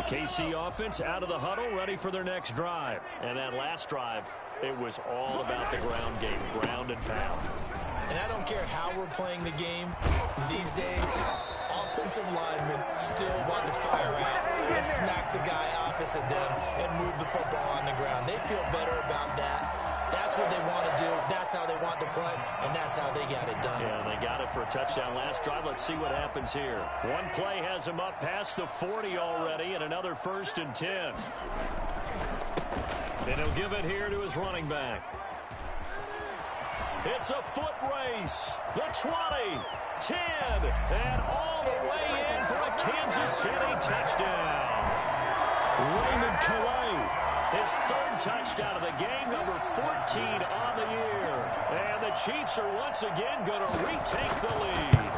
Speaker 1: KC offense out of the huddle, ready for their next drive. And that last drive, it was all about the ground game, ground and pound.
Speaker 2: And I don't care how we're playing the game these days, offensive linemen still want to fire out and smack the guy opposite them and move the football on the ground. They feel better about that. That's what they want to do. That's how they want to play, and that's how they got it done.
Speaker 1: Yeah, and they got it for a touchdown last drive. Let's see what happens here. One play has him up past the 40 already, and another first and 10. And he'll give it here to his running back. It's a foot race. The 20, 10, and all the way in for a Kansas City touchdown. Raymond Calais, his third touchdown of the game, number 14 on the year. And the Chiefs are once again going to retake the lead.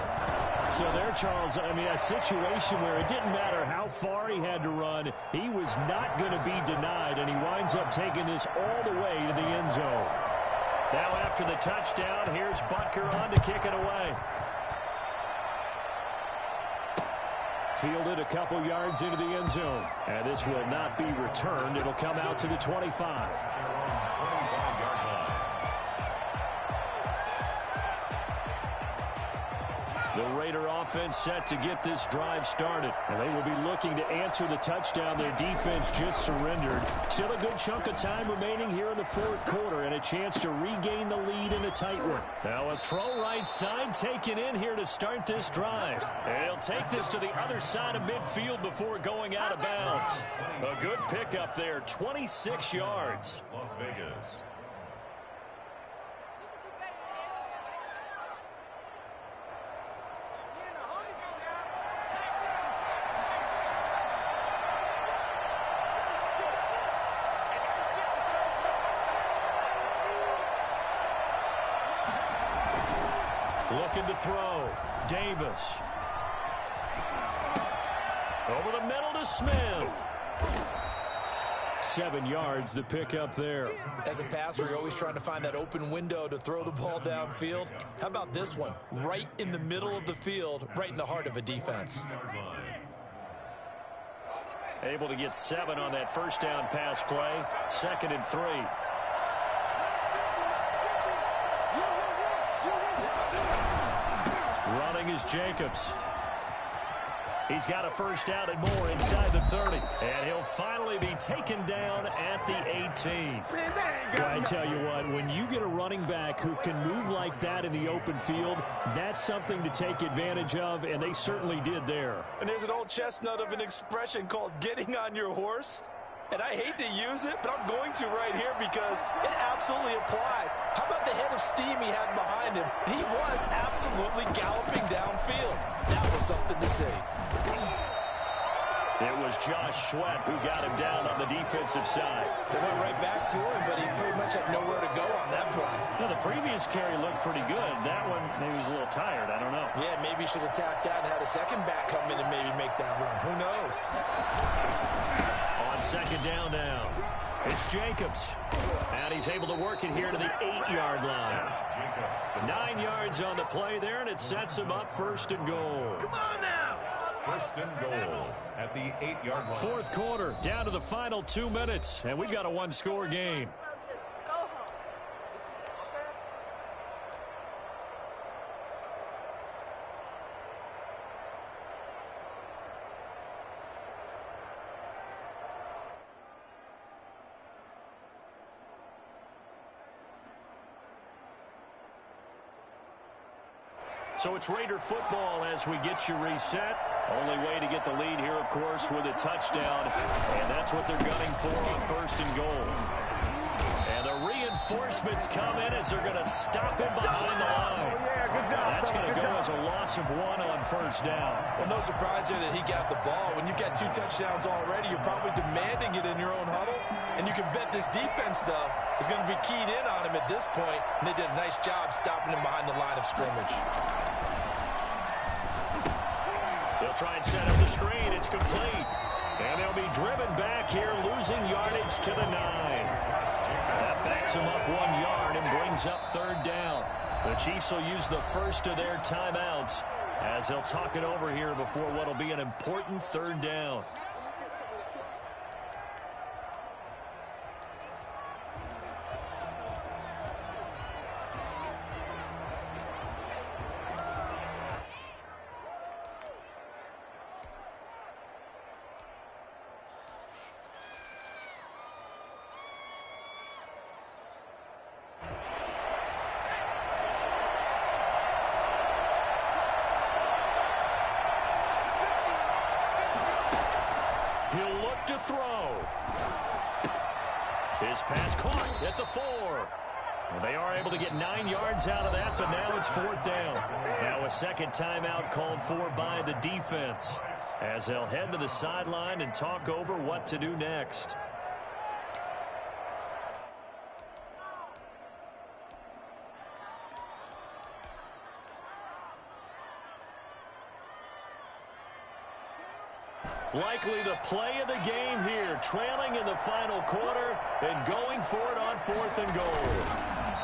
Speaker 1: So there, Charles, I mean, a situation where it didn't matter how far he had to run, he was not going to be denied, and he winds up taking this all the way to the end zone. Now after the touchdown, here's Butker on to kick it away. Fielded a couple yards into the end zone. And this will not be returned. It'll come out to the 25. The Raider offense set to get this drive started.
Speaker 5: And they will be looking to answer the touchdown their defense just surrendered. Still a good chunk of time remaining here in the fourth quarter and a chance to regain the lead in a tight one.
Speaker 1: Now a throw right side taken in here to start this drive. And he'll take this to the other side of midfield before going out of bounds. A good pickup there, 26 yards.
Speaker 3: Las Vegas.
Speaker 1: Looking to throw. Davis. Over the middle to Smith.
Speaker 5: 7 yards, the pickup there.
Speaker 2: As a passer, you're always trying to find that open window to throw the ball downfield. How about this one? Right in the middle of the field, right in the heart of a defense.
Speaker 1: Able to get 7 on that first down pass play. 2nd and 3. Running is Jacobs. He's got a first down and more inside the 30. And he'll finally be taken down at the 18.
Speaker 5: Well, I tell you what, when you get a running back who can move like that in the open field, that's something to take advantage of, and they certainly did there.
Speaker 2: And there's an old chestnut of an expression called getting on your horse. And I hate to use it, but I'm going to right here because it absolutely applies. How about the head of steam he had behind him? He was absolutely galloping downfield. That was something to see.
Speaker 1: It was Josh Sweat who got him down on the defensive side.
Speaker 2: They went right back to him, but he pretty much had nowhere to go on that play.
Speaker 5: Now, the previous carry looked pretty good. That one, maybe he was a little tired. I don't know.
Speaker 2: Yeah, maybe he should have tapped out and had a second back come in and maybe make that run. Who knows?
Speaker 1: On 2nd down now, it's Jacobs. And he's able to work it here to the 8-yard line. 9 yards on the play there, and it sets him up 1st and goal.
Speaker 4: Come on now.
Speaker 3: 1st and goal at the 8-yard line.
Speaker 1: Fourth quarter, down to the final 2 minutes, and we've got a one-score game.
Speaker 4: Just go home. This is offense.
Speaker 1: So it's Raider football as we get you reset. Only way to get the lead here, of course, with a touchdown. And that's what they're gunning for on 1st and goal. And the reinforcements come in as they're going to stop him behind the line. That's going to go as a loss of 1 on 1st down.
Speaker 2: Well, no surprise there that he got the ball. When you've got 2 touchdowns already, you're probably demanding it in your own huddle. And you can bet this defense, though, is going to be keyed in on him at this point. And they did a nice job stopping him behind the line of scrimmage.
Speaker 1: They'll try and set up the screen. It's complete. And they'll be driven back here, losing yardage to the 9. That backs them up 1 yard and brings up 3rd down. The Chiefs will use the first of their timeouts as they'll talk it over here before what will be an important 3rd down. He'll look to throw. His pass caught at the 4. Well, they are able to get 9 yards out of that, but now it's 4th down. Now a second timeout called for by the defense as they'll head to the sideline and talk over what to do next. Likely the play of the game here, trailing in the final quarter and going for it on 4th and goal.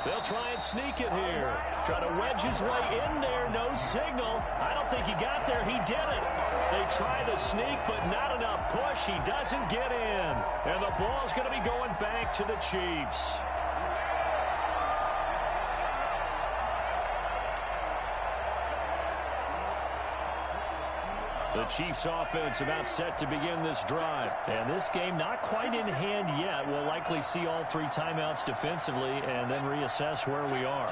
Speaker 1: They'll try and sneak it here. Try to wedge his way in there, no signal. I don't think he got there, he did it. They try the sneak, but not enough push. He doesn't get in. And the ball's going to be going back to the Chiefs. The Chiefs offense about set to begin this drive. And this game not quite in hand yet. We'll likely see all 3 timeouts defensively and then reassess where we are.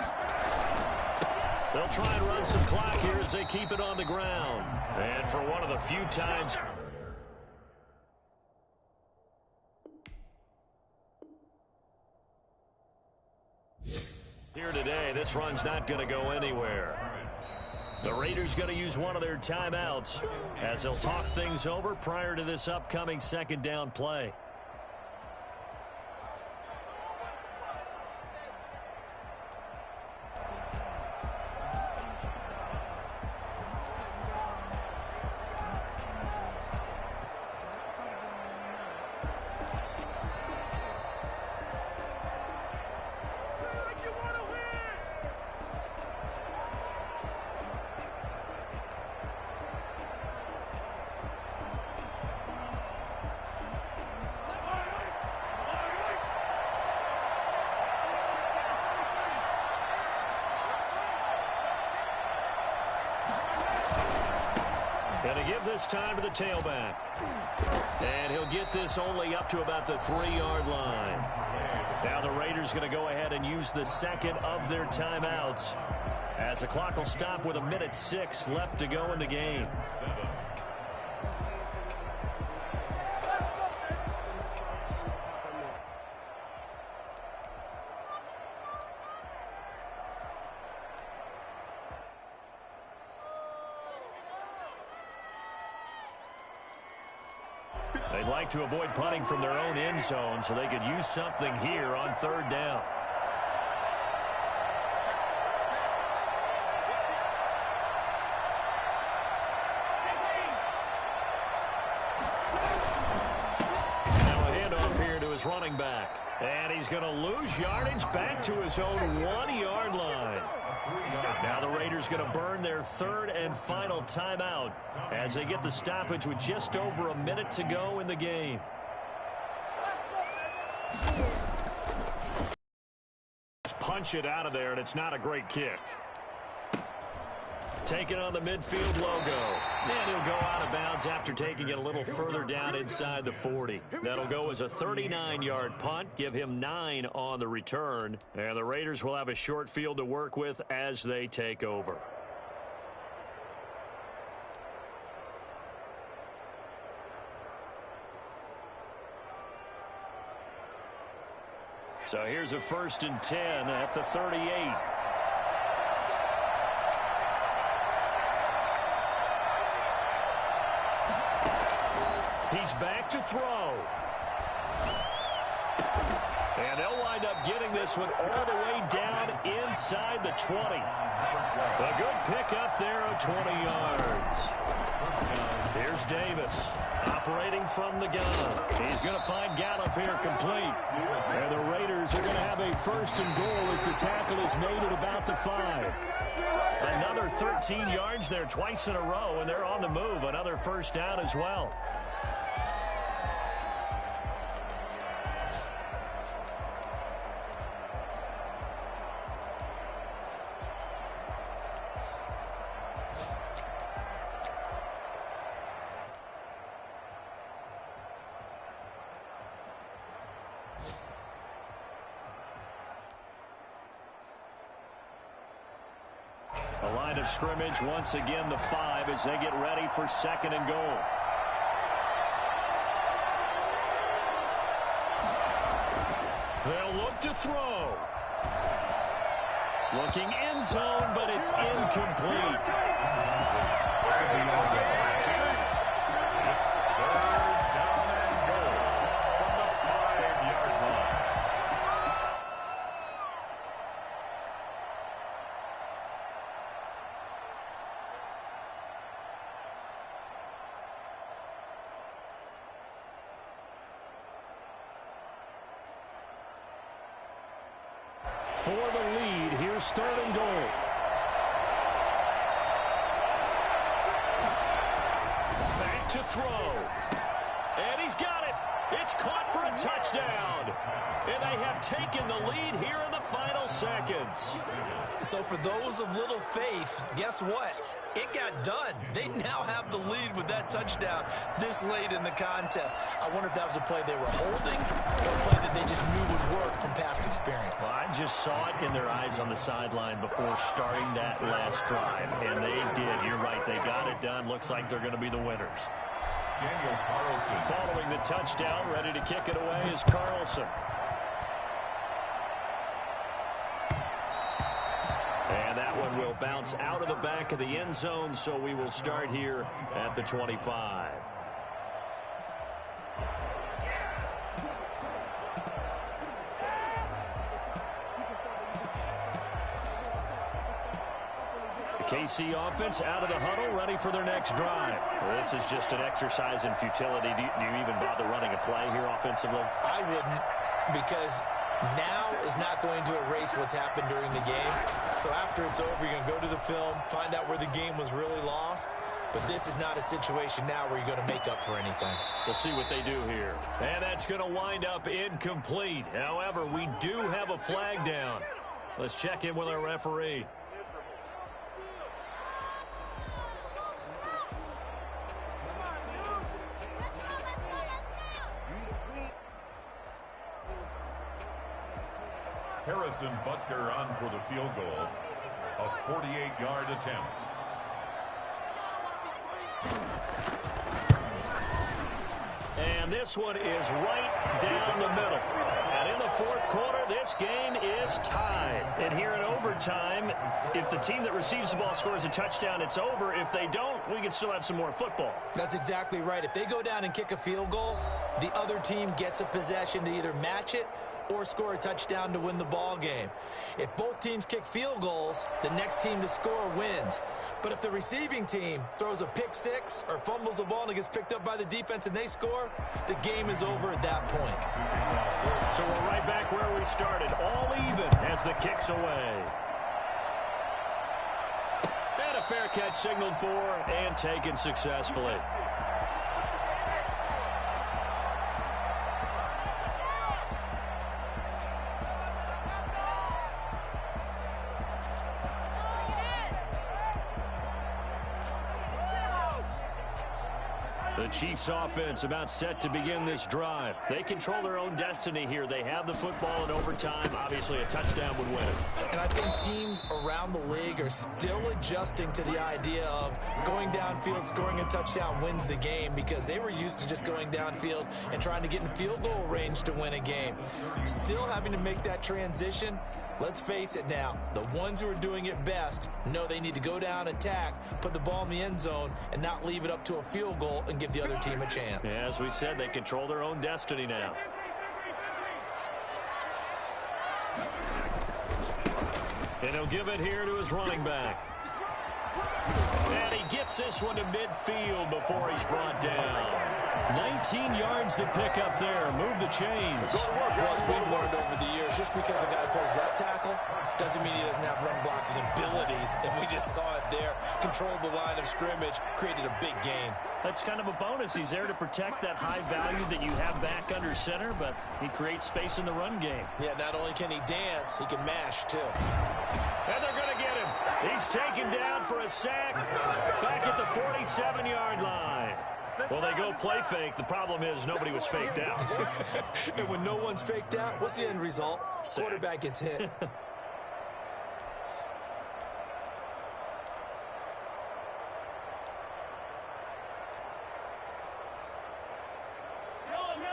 Speaker 1: They'll try and run some clock here as they keep it on the ground. And for one of the few times... here today, this run's not going to go anywhere. The Raiders going to use one of their timeouts as they'll talk things over prior to this upcoming second down play. Going to give this time to the tailback. And he'll get this only up to about the 3-yard line. Now the Raiders going to go ahead and use the second of their timeouts as the clock will stop with 1:06 left to go in the game. They'd like to avoid punting from their own end zone so they could use something here on 3rd down. Now a handoff here to his running back. And he's going to lose yardage back to his own 1-yard line. Now the Raiders going to burn their 3rd and final timeout as they get the stoppage with just over a minute to go in the game. Just punch it out of there, and it's not a great kick. Taking on the midfield logo. And he'll go out of bounds after taking it a little further down inside the 40. That'll go as a 39-yard punt, give him 9 on the return. And the Raiders will have a short field to work with as they take over. So here's a 1st and 10 at the 38. He's back to throw. And they'll wind up getting this one all the way down inside the 20. A good pickup there of 20 yards. Here's Davis operating from the gun. He's going to find Gallup here complete. And the Raiders are going to have a 1st and goal as the tackle is made at about the 5. Another 13 yards there twice in a row, and they're on the move. Another 1st down as well. The line of scrimmage, once again, the 5 as they get ready for 2nd and goal. They'll look to throw. Looking end zone, but it's incomplete. For the lead, here's 3rd and goal. Back to throw. And he's got it. It's caught for a touchdown. And they have taken the lead here in the final seconds.
Speaker 2: So for those of little faith, guess what? It got done. They now have the lead with that touchdown this late in the contest. I wonder if that was a play they were holding or a play that they just knew would work from past experience.
Speaker 1: Well, I just saw it in their eyes on the sideline before starting that last drive, and they did. You're right. They got it done. Looks like they're going to be the winners.
Speaker 3: Daniel Carlson.
Speaker 1: Following the touchdown, ready to kick it away is Carlson. And that one will bounce out of the back of the end zone, so we will start here at the 25. The KC offense out of the huddle, ready for their next drive. This is just an exercise in futility. Do you even bother running a play here offensively?
Speaker 2: I wouldn't, because now is not going to erase what's happened during the game. So after it's over, you're going to go to the film, find out where the game was really lost. But this is not a situation now where you're going to make up for anything.
Speaker 1: We'll see what they do here. And that's going to wind up incomplete. However, we do have a flag down. Let's check in with our referee.
Speaker 3: Harrison Butker on for the field goal. A 48-yard attempt.
Speaker 1: And this one is right down the middle. And in the fourth quarter, this game is tied. And here in overtime, if the team that receives the ball scores a touchdown, it's over. If they don't, we can still have some more football.
Speaker 2: That's exactly right. If they go down and kick a field goal, the other team gets a possession to either match it or score a touchdown to win the ball game. If both teams kick field goals, the next team to score wins. But if the receiving team throws a pick six or fumbles the ball and it gets picked up by the defense and they score, the game is over at that point.
Speaker 1: So we're right back where we started, all even as the kick's away. And a fair catch signaled for and taken successfully. The Chiefs offense about set to begin this drive. They control their own destiny here. They have the football in overtime. Obviously, a touchdown would win it.
Speaker 2: And I think teams around the league are still adjusting to the idea of going downfield, scoring a touchdown wins the game, because they were used to just going downfield and trying to get in field goal range to win a game. Still having to make that transition. Let's face it now, the ones who are doing it best know they need to go down, attack, put the ball in the end zone, and not leave it up to a field goal and give the other team a chance.
Speaker 1: Yeah, as we said, they control their own destiny now. And he'll give it here to his running back. And he gets this one to midfield before he's brought down. 19 yards to pick up there. Move the chains.
Speaker 2: Plus, we've learned over the years, just because a guy plays left tackle doesn't mean he doesn't have run blocking abilities. And we just saw it there. Controlled the line of scrimmage, created a big gain.
Speaker 1: That's kind of a bonus. He's there to protect that high value that you have back under center, but he creates space in the run game.
Speaker 2: Yeah, not only can he dance, he can mash, too.
Speaker 1: And they're going to get him. He's taken down for a sack back at the 47-yard line. Well, they go play fake. The problem is nobody was faked out.
Speaker 2: And when no one's faked out, what's the end result?
Speaker 1: Sack.
Speaker 2: Quarterback gets hit.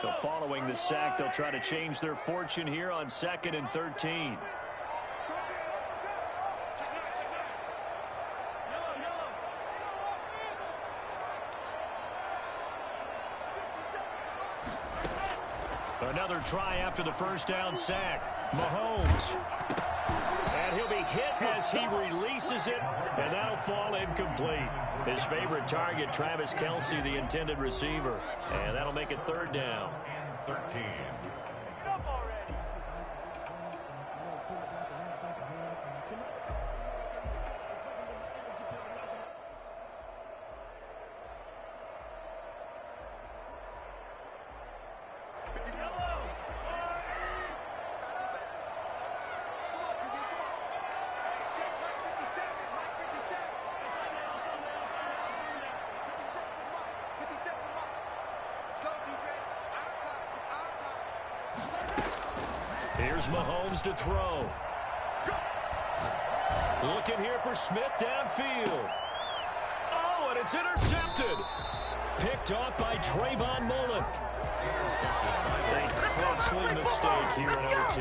Speaker 1: So following the sack, they'll try to change their fortune here on 2nd and 13. Another try after the first down sack. Mahomes. And he'll be hit as he releases it, and that'll fall incomplete. His favorite target, Travis Kelce, the intended receiver. And that'll make it 3rd down.
Speaker 3: 13.
Speaker 1: Here's Mahomes to throw. Looking here for Smith downfield. Oh, and it's intercepted. Picked off by Trayvon Mullen. A costly mistake here in OT.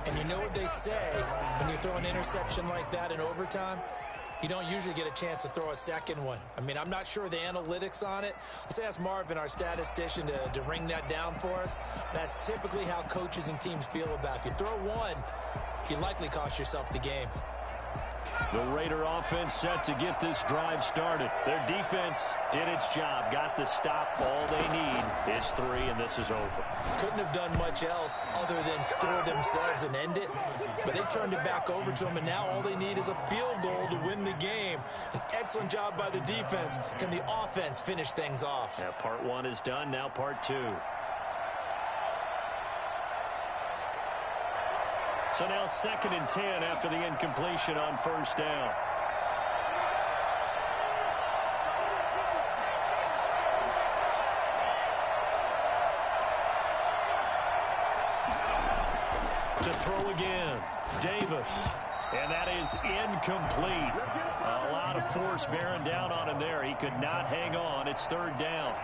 Speaker 2: And you know what they say when you throw an interception like that in overtime? You don't usually get a chance to throw a second one. I mean, I'm not sure the analytics on it. Let's ask Marvin, our statistician, to ring that down for us. That's typically how coaches and teams feel about it. If you throw one, you likely cost yourself the game.
Speaker 1: The Raider offense set to get this drive started. Their defense did its job, got the stop. All they need is 3, and this is over.
Speaker 2: Couldn't have done much else other than score themselves and end it. But they turned it back over to them, and now all they need is a field goal to win the game. An excellent job by the defense. Can the offense finish things off?
Speaker 1: Yeah, part 1 is done, now part 2. So now 2nd and 10 after the incompletion on first down. To throw again, Davis. And that is incomplete. A lot of force bearing down on him there. He could not hang on. It's 3rd down.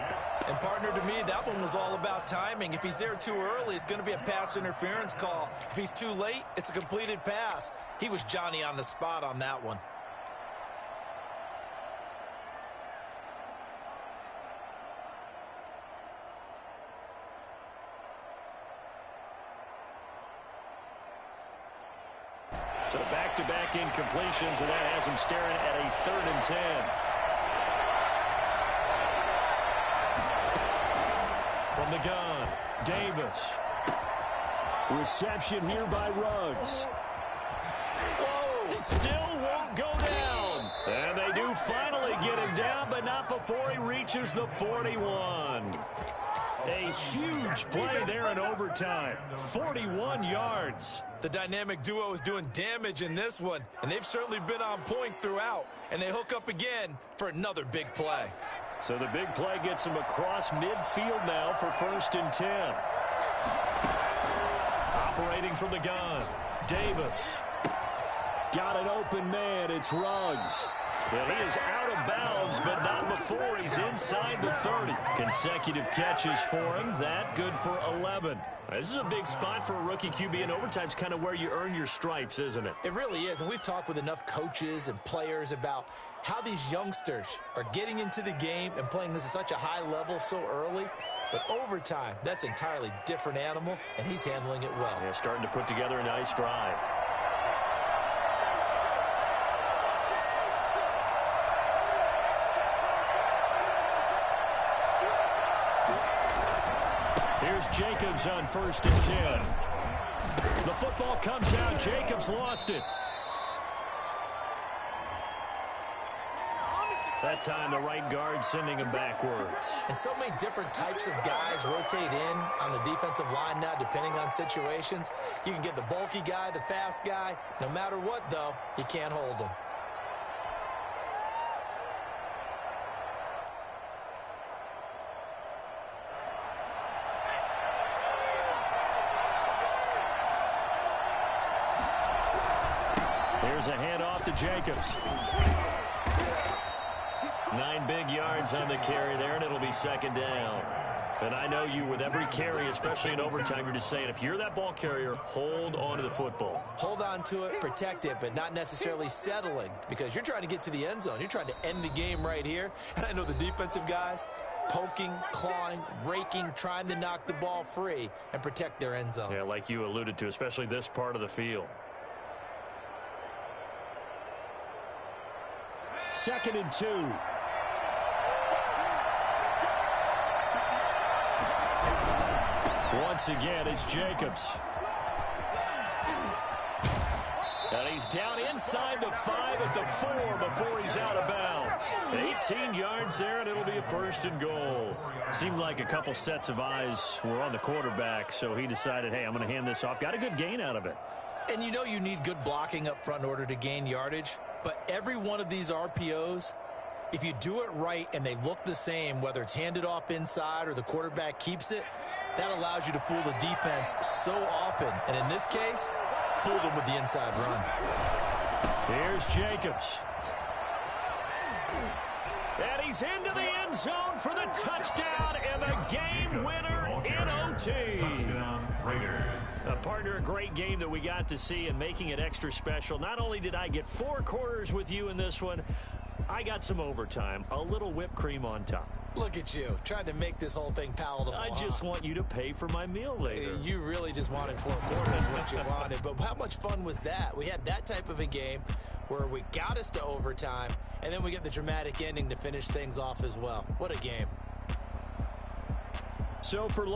Speaker 2: And, partner, to me, that one was all about timing. If he's there too early, it's going to be a pass interference call. If he's too late, it's a completed pass. He was Johnny on the spot on that one.
Speaker 1: So back-to-back incompletions, and that has him staring at a 3rd and 10. From the gun, Davis.
Speaker 5: Reception here by Ruggs.
Speaker 1: Whoa! It still won't go down. And they do finally get him down, but not before he reaches the 41. A huge play there in overtime. 41 yards.
Speaker 2: The dynamic duo is doing damage in this one, and they've certainly been on point throughout. And they hook up again for another big play.
Speaker 1: So the big play gets him across midfield now for 1st and 10. Operating from the gun, Davis.
Speaker 5: Got an open man. It's Ruggs.
Speaker 1: Well, he is out of bounds, but not before he's inside the 30. Consecutive catches for him. That good for 11. This is a big spot for a rookie QB, and overtime's kind of where you earn your stripes, isn't it?
Speaker 2: It really is, and we've talked with enough coaches and players about how these youngsters are getting into the game and playing this at such a high level so early. But overtime, that's an entirely different animal, and he's handling it well.
Speaker 1: Yeah, starting to put together a nice drive. Here's Jacobs on 1st and 10. The football comes out. Jacobs lost it. That time, the right guard sending him backwards.
Speaker 2: And so many different types of guys rotate in on the defensive line now, depending on situations. You can get the bulky guy, the fast guy. No matter what, though, you can't hold them.
Speaker 1: Here's a handoff to Jacobs. 9 big yards on the carry there, and it'll be 2nd down. And I know you, with every carry, especially in overtime, you're just saying, if you're that ball carrier, hold on to the football.
Speaker 2: Hold on to it, protect it, but not necessarily settling, because you're trying to get to the end zone. You're trying to end the game right here. And I know the defensive guys poking, clawing, raking, trying to knock the ball free and protect their end zone.
Speaker 1: Yeah, like you alluded to, especially this part of the field.
Speaker 5: 2nd and 2.
Speaker 1: Once again, it's Jacobs. And he's down inside the 5 at the 4 before he's out of bounds. 18 yards there, and it'll be a 1st and goal. Seemed like a couple sets of eyes were on the quarterback, so he decided, hey, I'm going to hand this off. Got a good gain out of it.
Speaker 2: And you know you need good blocking up front in order to gain yardage, but every one of these RPOs If you do it right and they look the same, whether it's handed off inside or the quarterback keeps it, that allows you to fool the defense so often. And in this case, fooled them with the inside run.
Speaker 5: Here's Jacobs. And he's into the end zone for the touchdown and the game winner in OT. Partner, a great game that we got to see and making it extra special. Not only did I get 4 quarters with you in this one, I got some overtime, a little whipped cream on top.
Speaker 2: Look at you, trying to make this whole thing palatable.
Speaker 5: I just want you to pay for my meal later.
Speaker 2: You really just wanted 4 quarters, what you wanted. But how much fun was that? We had that type of a game where we got us to overtime, and then we get the dramatic ending to finish things off as well. What a game.
Speaker 5: So for